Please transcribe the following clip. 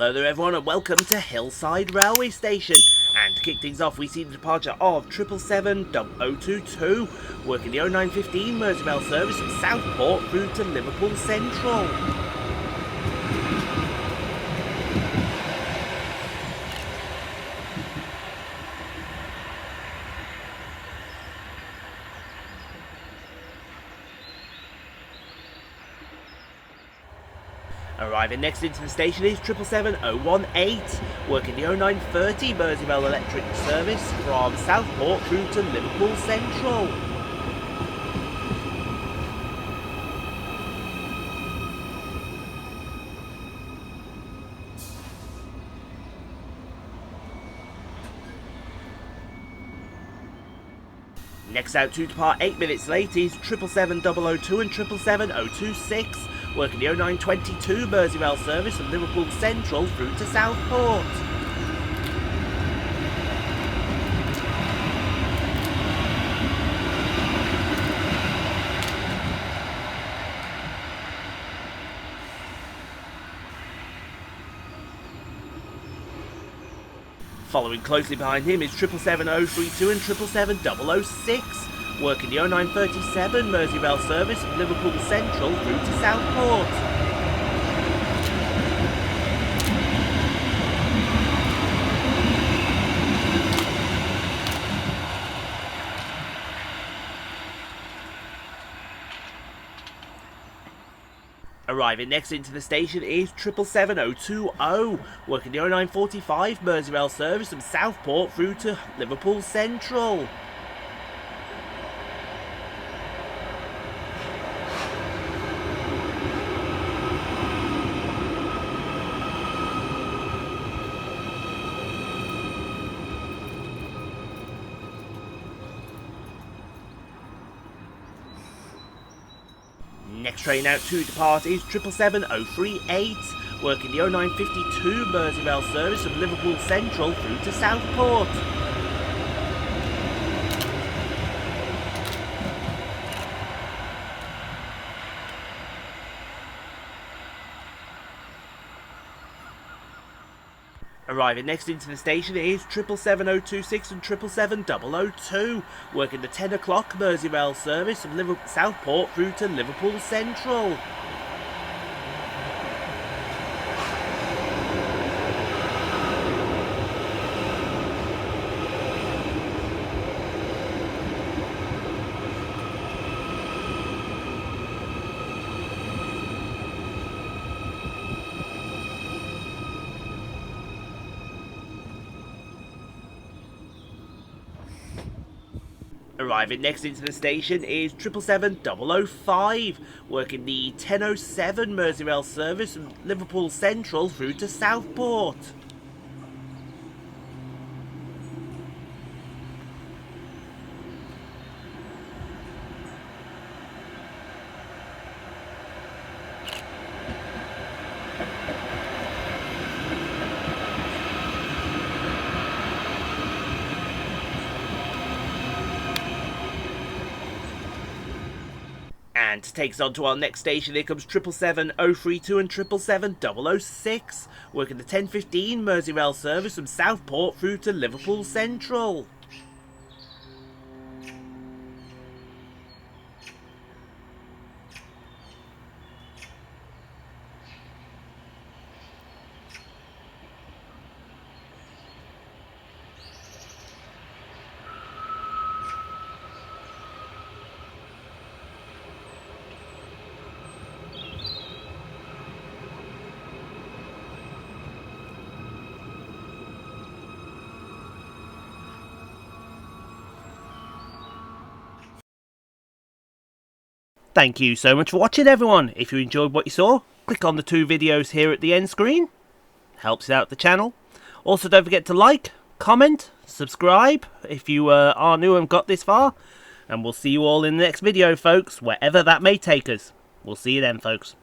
Hello there everyone and welcome to Hillside Railway Station. And to kick things off we see the departure of 777-0022 working the 0915 Merseyrail service from Southport through to Liverpool Central. Arriving next into the station is 777-018, working the 0930 Merseyrail electric service from Southport through to Liverpool Central. Next out to depart 8 minutes late is 777-002 and 777-026, working the 0922 Merseyrail service from Liverpool Central through to Southport. Following closely behind him is 777-032 and 777-006, working the 0937 Merseyrail service from Liverpool Central through to Southport. Arriving next into the station is 777-020, working the 0945 Merseyrail service from Southport through to Liverpool Central. Next train out to depart is 777-038, working the 0952 Merseyrail service from Liverpool Central through to Southport. Arriving next into the station is 777-026 and 777-002, working the 10 o'clock Merseyrail service from Southport through to Liverpool Central. Arriving next into the station is 777-005, working the 10:07 Merseyrail service from Liverpool Central through to Southport. And to take us on to our next station, here comes 777-032 and 777-006, working the 10:15 Merseyrail service from Southport through to Liverpool Central. Thank you so much for watching everyone. If you enjoyed what you saw, click on the 2 videos here at the end screen. Helps out the channel. Also don't forget to like, comment, subscribe if you are new and got this far. And we'll see you all in the next video folks, wherever that may take us. We'll see you then folks.